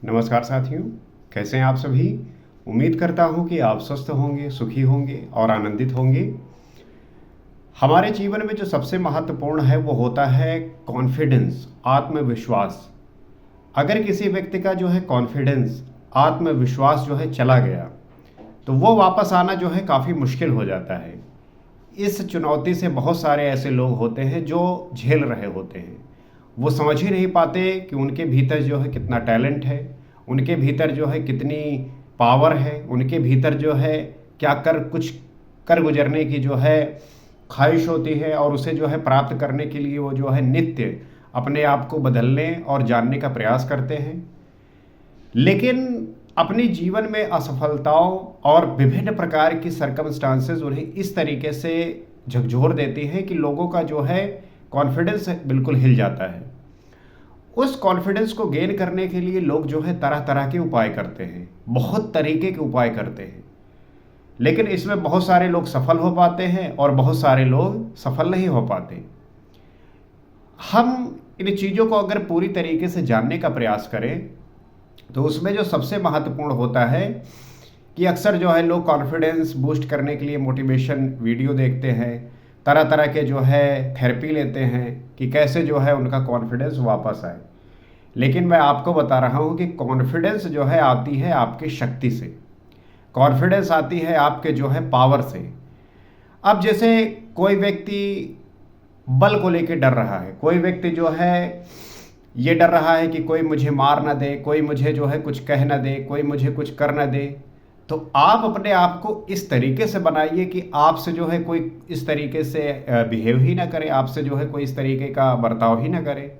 नमस्कार साथियों, कैसे हैं आप सभी। उम्मीद करता हूं कि आप स्वस्थ होंगे, सुखी होंगे और आनंदित होंगे। हमारे जीवन में जो सबसे महत्वपूर्ण है वो होता है कॉन्फिडेंस, आत्मविश्वास। अगर किसी व्यक्ति का जो है कॉन्फिडेंस, आत्मविश्वास जो है चला गया, तो वो वापस आना जो है काफ़ी मुश्किल हो जाता है। इस चुनौती से बहुत सारे ऐसे लोग होते हैं जो झेल रहे होते हैं। वो समझ ही नहीं पाते कि उनके भीतर जो है कितना टैलेंट है, उनके भीतर जो है कितनी पावर है, उनके भीतर जो है क्या कुछ कर गुजरने की जो है ख्वाहिश होती है, और उसे जो है प्राप्त करने के लिए वो जो है नित्य अपने आप को बदलने और जानने का प्रयास करते हैं। लेकिन अपने जीवन में असफलताओं और विभिन्न प्रकार की सर्कमस्टांसेस उन्हें इस तरीके से झकझोर देती हैं कि लोगों का जो है कॉन्फिडेंस बिल्कुल हिल जाता है। उस कॉन्फिडेंस को गेन करने के लिए लोग जो है तरह तरह के उपाय करते हैं, बहुत तरीके के उपाय करते हैं। लेकिन इसमें बहुत सारे लोग सफल हो पाते हैं और बहुत सारे लोग सफल नहीं हो पाते। हम इन चीज़ों को अगर पूरी तरीके से जानने का प्रयास करें तो उसमें जो सबसे महत्वपूर्ण होता है कि अक्सर जो है लोग कॉन्फिडेंस बूस्ट करने के लिए मोटिवेशन वीडियो देखते हैं, तरह तरह के जो है थेरेपी लेते हैं कि कैसे जो है उनका कॉन्फिडेंस वापस आए। लेकिन मैं आपको बता रहा हूँ कि कॉन्फिडेंस जो है आती है आपकी शक्ति से, कॉन्फिडेंस आती है आपके जो है पावर से। अब जैसे कोई व्यक्ति बल को लेकर डर रहा है, कोई व्यक्ति जो है ये डर रहा है कि कोई मुझे मार ना दे, कोई मुझे जो है कुछ कह ना दे, कोई मुझे कुछ कर ना दे, तो आप अपने आप को इस तरीके से बनाइए कि आपसे जो है कोई इस तरीके से बिहेव ही ना करे, आपसे जो है कोई इस तरीके का बर्ताव ही ना करे।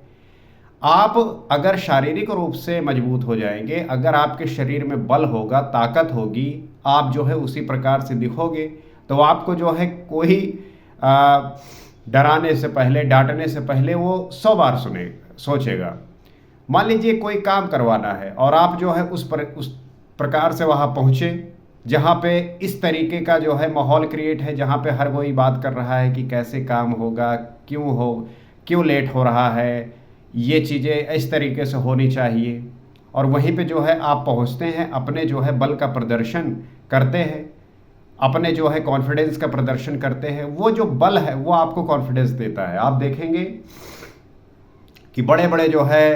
आप अगर शारीरिक रूप से मजबूत हो जाएंगे, अगर आपके शरीर में बल होगा, ताकत होगी, आप जो है उसी प्रकार से दिखोगे, तो आपको जो है कोई डराने से पहले, डांटने से पहले वो 100 बार सोचेगा। मान लीजिए कोई काम करवाना है और आप जो है उस प्रकार से वहाँ पहुँचे जहाँ पे इस तरीके का जो है माहौल क्रिएट है, जहाँ पे हर कोई बात कर रहा है कि कैसे काम होगा, क्यों लेट हो रहा है, ये चीज़ें इस तरीके से होनी चाहिए। और वहीं पे जो है आप पहुँचते हैं, अपने जो है बल का प्रदर्शन करते हैं, अपने जो है कॉन्फिडेंस का प्रदर्शन करते हैं। वो जो बल है वो आपको कॉन्फिडेंस देता है। आप देखेंगे कि बड़े बड़े जो है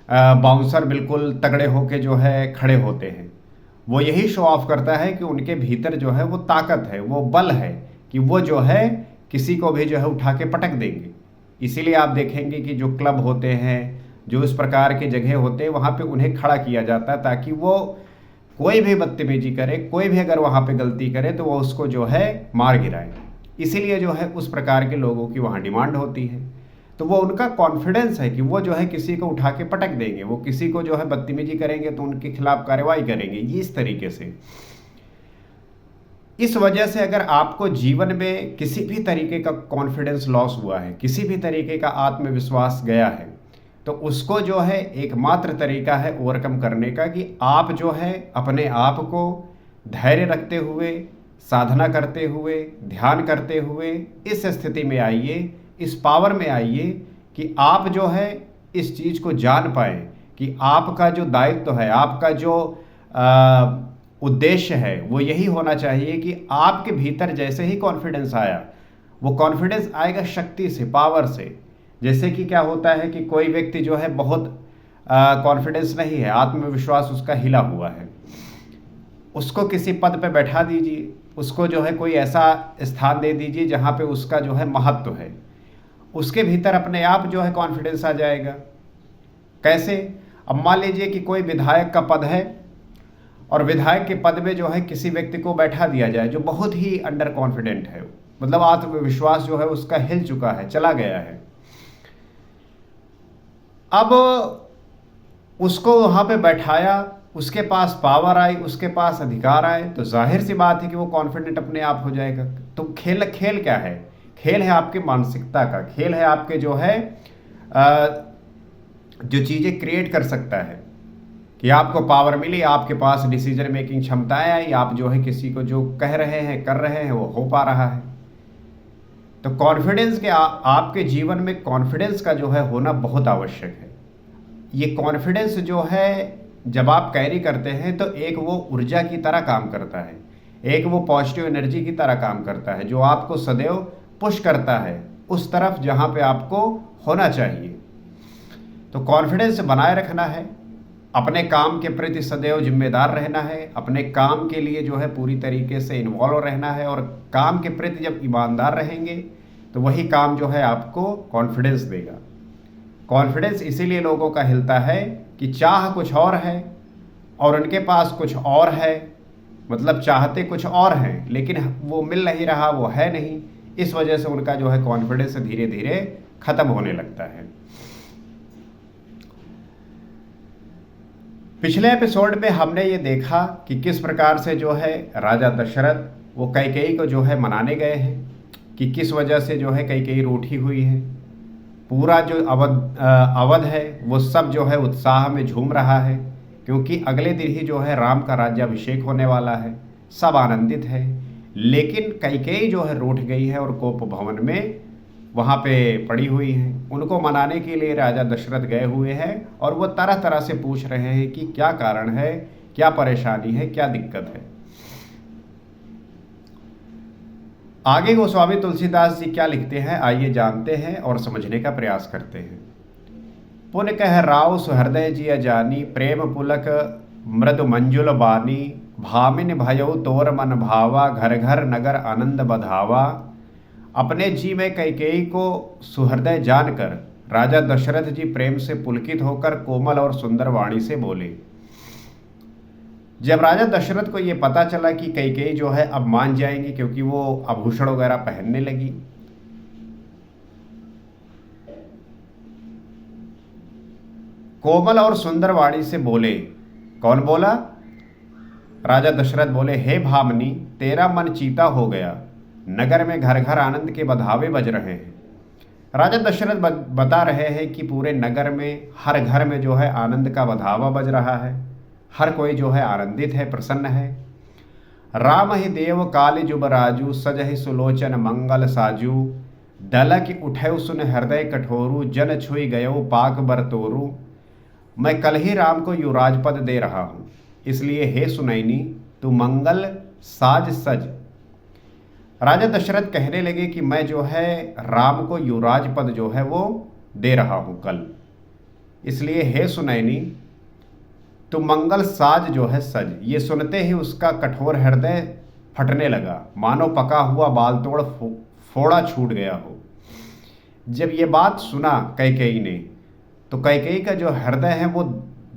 बाउंसर बिल्कुल तगड़े होके जो है खड़े होते हैं। वो यही शो ऑफ करता है कि उनके भीतर जो है वो ताकत है, वो बल है कि वो जो है किसी को भी जो है उठा के पटक देंगे। इसीलिए आप देखेंगे कि जो क्लब होते हैं, जो इस प्रकार के जगह होते हैं, वहाँ पे उन्हें खड़ा किया जाता है ताकि वो कोई भी बदतमीजी करे, कोई भी अगर वहाँ पे गलती करे तो वो उसको जो है मार गिराए। इसीलिए जो है उस प्रकार के लोगों की वहाँ डिमांड होती है। तो वो उनका कॉन्फिडेंस है कि वो जो है किसी को उठा के पटक देंगे, वो किसी को जो है बदतमीजी करेंगे तो उनके खिलाफ कार्रवाई करेंगे, ये इस तरीके से। इस वजह से अगर आपको जीवन में किसी भी तरीके का कॉन्फिडेंस लॉस हुआ है, किसी भी तरीके का आत्मविश्वास गया है, तो उसको जो है एकमात्र तरीका है ओवरकम करने का कि आप जो है अपने आप को धैर्य रखते हुए, साधना करते हुए, ध्यान करते हुए इस स्थिति में आइए, इस पावर में आइए कि आप जो है इस चीज़ को जान पाएँ कि आपका जो दायित्व है, आपका जो उद्देश्य है वो यही होना चाहिए कि आपके भीतर जैसे ही कॉन्फिडेंस आया, वो कॉन्फिडेंस आएगा शक्ति से, पावर से। जैसे कि क्या होता है कि कोई व्यक्ति जो है बहुत कॉन्फिडेंस नहीं है, आत्मविश्वास उसका हिला हुआ है, उसको किसी पद पे बैठा दीजिए, उसको जो है कोई ऐसा स्थान दे दीजिए जहाँ पे उसका जो है महत्व है, उसके भीतर अपने आप जो है कॉन्फिडेंस आ जाएगा। कैसे? अब मान लीजिए कि कोई विधायक का पद है और विधायक के पद में जो है किसी व्यक्ति को बैठा दिया जाए जो बहुत ही अंडर कॉन्फिडेंट है, मतलब आत्मविश्वास जो है उसका हिल चुका है, चला गया है। अब उसको वहाँ पे बैठाया, उसके पास पावर आई, उसके पास अधिकार आए, तो जाहिर सी बात है कि वो कॉन्फिडेंट अपने आप हो जाएगा। तो खेल क्या है? खेल है आपके मानसिकता का, खेल है आपके जो है जो चीज़ें क्रिएट कर सकता है कि आपको पावर मिली, आपके पास डिसीजन मेकिंग क्षमताएं आई, आप जो है किसी को जो कह रहे हैं, कर रहे हैं, वो हो पा रहा है। तो कॉन्फिडेंस के आपके जीवन में कॉन्फिडेंस का जो है होना बहुत आवश्यक है। ये कॉन्फिडेंस जो है जब आप कैरी करते हैं तो एक वो ऊर्जा की तरह काम करता है, एक वो पॉजिटिव एनर्जी की तरह काम करता है जो आपको सदैव पुश करता है उस तरफ जहाँ पे आपको होना चाहिए। तो कॉन्फिडेंस बनाए रखना है, अपने काम के प्रति सदैव जिम्मेदार रहना है, अपने काम के लिए जो है पूरी तरीके से इन्वॉल्व रहना है, और काम के प्रति जब ईमानदार रहेंगे तो वही काम जो है आपको कॉन्फिडेंस देगा। कॉन्फिडेंस इसीलिए लोगों का हिलता है कि चाह कुछ और है और उनके पास कुछ और है, मतलब चाहते कुछ और हैं लेकिन वो मिल नहीं रहा, वो है नहीं, इस वजह से उनका जो है कॉन्फिडेंस धीरे धीरे खत्म होने लगता है। पिछले एपिसोड में हमने ये देखा कि किस प्रकार से जो है राजा दशरथ वो कैकेयी को जो है मनाने गए हैं, कि किस वजह से जो है कैकेयी रूठी हुई है। पूरा जो अवध है वो सब जो है उत्साह में झूम रहा है, क्योंकि अगले दिन ही जो है राम का राज्याभिषेक होने वाला है, सब आनंदित है। लेकिन कैकेयी जो है रूठ गई है और कोप भवन में वहाँ पे पड़ी हुई हैं। उनको मनाने के लिए राजा दशरथ गए हुए हैं और वो तरह तरह से पूछ रहे हैं कि क्या कारण है, क्या परेशानी है, क्या दिक्कत है। आगे गोस्वामी तुलसीदास जी क्या लिखते हैं, आइए जानते हैं और समझने का प्रयास करते हैं। पुन कह राव सुहृदय जी अजानी, प्रेम पुलक मृदु मंजुल बानी, भामिन भयो तोर मन भावा, घर घर नगर आनंद बधावा। अपने जी में कैकेयी को सुहृदय जानकर राजा दशरथ जी प्रेम से पुलकित होकर कोमल और सुंदर वाणी से बोले। जब राजा दशरथ को ये पता चला कि कैकेयी जो है अब मान जाएंगी, क्योंकि वो आभूषण वगैरह पहनने लगी, कोमल और सुंदर वाणी से बोले। कौन बोला? राजा दशरथ बोले, हे भामनी, तेरा मन चीता हो गया, नगर में घर घर आनंद के बधावे बज रहे हैं। राजा दशरथ बता रहे हैं कि पूरे नगर में हर घर में जो है आनंद का बधावा बज रहा है, हर कोई जो है आनंदित है, प्रसन्न है। राम ही देव काल जुबराजू, सजहि सुलोचन मंगल साजू, डलक उठे सुन हृदय कठोरू, जन छुई गयो पाक बरतोरू। मैं कल ही राम को युवराज पद दे रहा हूँ, इसलिए हे सुनैनी तू मंगल साज सज। राजा दशरथ कहने लगे कि मैं जो है राम को युवराज पद जो है वो दे रहा हूँ कल, इसलिए हे सुनैनी तो मंगल साज जो है सज। ये सुनते ही उसका कठोर हृदय फटने लगा, मानो पका हुआ बाल तोड़ फोड़ा छूट गया हो। जब ये बात सुना कैकेयी ने, तो कैकेयी का जो हृदय है वो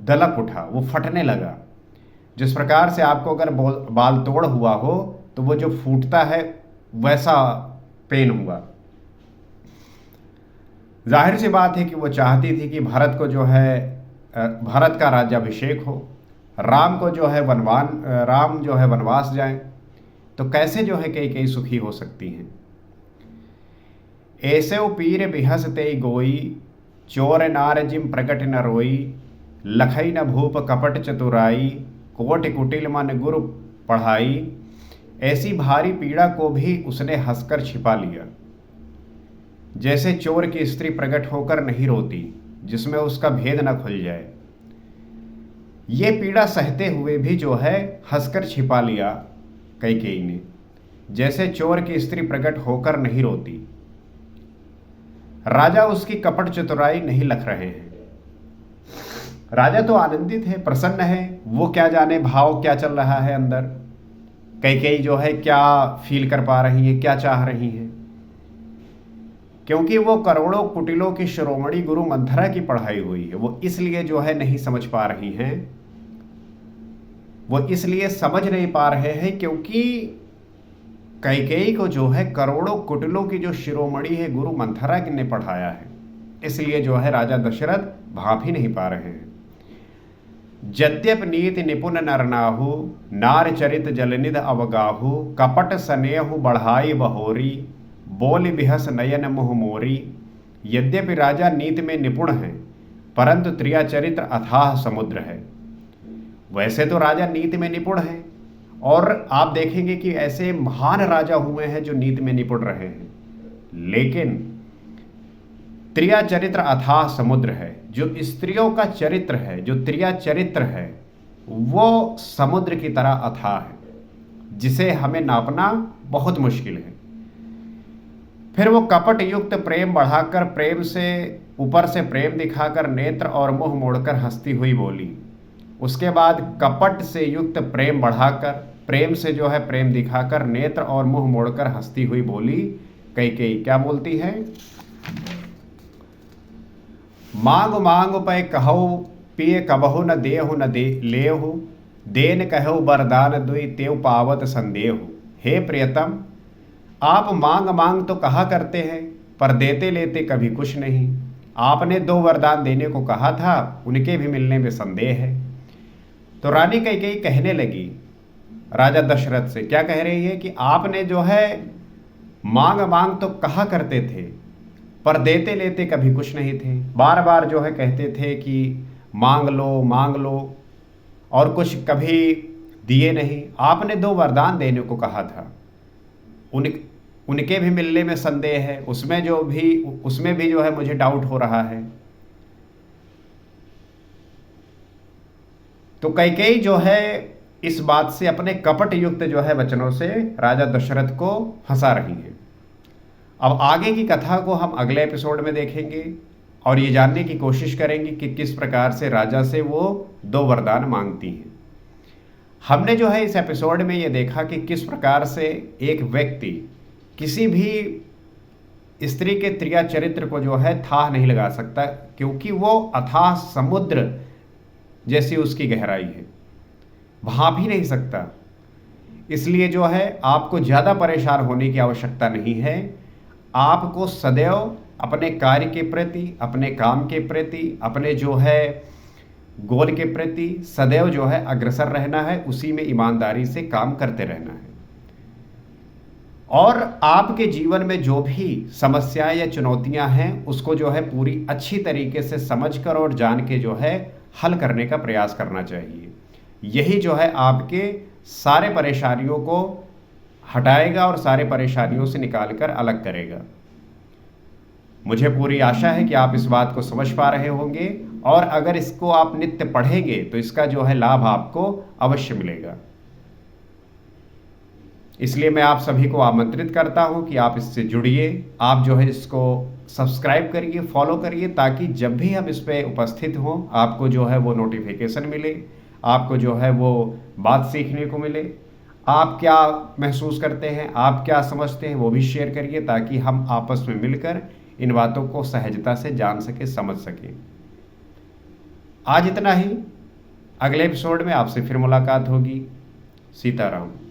दलक उठा, वो फटने लगा। जिस प्रकार से आपको अगर बाल तोड़ हुआ हो तो वो जो फूटता है वैसा पेन हुआ। जाहिर सी बात है कि वो चाहती थी कि भरत को जो है भारत का राज्याभिषेक हो, राम को जो है राम जो है वनवास जाए, तो कैसे जो है कैकेयी सुखी हो सकती हैं। ऐसे पीर बिहस ते गोई, चोर नार जिम प्रकट न रोई, लखई न भूप कपट चतुराई, कोट कुटिल मन गुरु पढ़ाई। ऐसी भारी पीड़ा को भी उसने हंसकर छिपा लिया, जैसे चोर की स्त्री प्रकट होकर नहीं रोती, जिसमें उसका भेद न खुल जाए। ये पीड़ा सहते हुए भी जो है हंसकर छिपा लिया कैकेयी ने, जैसे चोर की स्त्री प्रकट होकर नहीं रोती। राजा उसकी कपट चतुराई नहीं लख रहे हैं। राजा तो आनंदित है, प्रसन्न है, वो क्या जाने भाव क्या चल रहा है अंदर, कैकेयी जो है क्या फील कर पा रही है, क्या चाह रही है। क्योंकि वो करोड़ों कुटिलों की शिरोमणि गुरु मंथरा की पढ़ाई हुई है, वो इसलिए जो है नहीं समझ पा रही हैं। वो इसलिए समझ नहीं पा रहे हैं क्योंकि कैकेयी को जो है करोड़ों कुटिलों की जो शिरोमणि है गुरु मंथरा ने पढ़ाया है, इसलिए जो है राजा दशरथ भाप ही नहीं पा रहे हैं। यद्यप नीति निपुण नरनाहु, नार चरित जलनिध अवगाहु, कपट स्नेहु बढ़ाई बहोरी, बोल बिहस नयन मुह मोरी। यद्यपि राजा नीति में निपुण हैं, परंतु त्रिया चरित्र अथाह समुद्र है। वैसे तो राजा नीति में निपुण हैं, और आप देखेंगे कि ऐसे महान राजा हुए हैं जो नीति में निपुण रहे हैं, लेकिन त्रिया चरित्र अथाह समुद्र है। जो स्त्रियों का चरित्र है, जो त्रिया चरित्र है, वो समुद्र की तरह अथाह है, जिसे हमें नापना बहुत मुश्किल है। फिर वो कपट युक्त प्रेम बढ़ाकर, प्रेम से ऊपर से प्रेम दिखाकर, नेत्र और मुंह मोड़कर हंसती हुई बोली। उसके बाद कपट से युक्त प्रेम बढ़ाकर, प्रेम से जो है प्रेम दिखाकर, नेत्र और मुंह मोड़कर हंसती हुई बोली। कैकेयी क्या बोलती है? मांग मांग पै कहौ पिय कबहु न देहु न दे लेहु, देन कहु वरदान दुई तेव पावत संदेहु। हे प्रियतम, आप मांग मांग तो कहा करते हैं, पर देते लेते कभी कुछ नहीं। आपने 2 वरदान देने को कहा था, उनके भी मिलने में संदेह है। तो रानी कैकेयी कहने लगी राजा दशरथ से, क्या कह रही है कि आपने जो है मांग मांग तो कहा करते थे, पर देते लेते कभी कुछ नहीं थे। बार बार जो है कहते थे कि मांग लो, और कुछ कभी दिए नहीं। आपने 2 वरदान देने को कहा था, उनके भी मिलने में संदेह है, उसमें भी जो है मुझे डाउट हो रहा है। तो कैकेयी जो है इस बात से, अपने कपट युक्त जो है वचनों से राजा दशरथ को हंसा रही है। अब आगे की कथा को हम अगले एपिसोड में देखेंगे और ये जानने की कोशिश करेंगे कि किस प्रकार से राजा से वो 2 वरदान मांगती हैं। हमने जो है इस एपिसोड में ये देखा कि किस प्रकार से एक व्यक्ति किसी भी स्त्री के त्रिया चरित्र को जो है थाह नहीं लगा सकता, क्योंकि वो अथाह समुद्र जैसी उसकी गहराई है, वहां भी नहीं सकता। इसलिए जो है आपको ज़्यादा परेशान होने की आवश्यकता नहीं है। आपको सदैव अपने कार्य के प्रति, अपने काम के प्रति, अपने जो है गोल के प्रति सदैव जो है अग्रसर रहना है, उसी में ईमानदारी से काम करते रहना है। और आपके जीवन में जो भी समस्याएं या चुनौतियां हैं, उसको जो है पूरी अच्छी तरीके से समझकर और जान के जो है हल करने का प्रयास करना चाहिए। यही जो है आपके सारे परेशानियों को हटाएगा और सारे परेशानियों से निकालकर अलग करेगा। मुझे पूरी आशा है कि आप इस बात को समझ पा रहे होंगे, और अगर इसको आप नित्य पढ़ेंगे तो इसका जो है लाभ आपको अवश्य मिलेगा। इसलिए मैं आप सभी को आमंत्रित करता हूं कि आप इससे जुड़िए, आप जो है इसको सब्सक्राइब करिए, फॉलो करिए, ताकि जब भी हम इस पर उपस्थित हों आपको जो है वो नोटिफिकेशन मिले, आपको जो है वो बात सीखने को मिले। आप क्या महसूस करते हैं, आप क्या समझते हैं, वो भी शेयर करिए, ताकि हम आपस में मिलकर इन बातों को सहजता से जान सके, समझ सके। आज इतना ही। अगले एपिसोड में आपसे फिर मुलाकात होगी। सीताराम।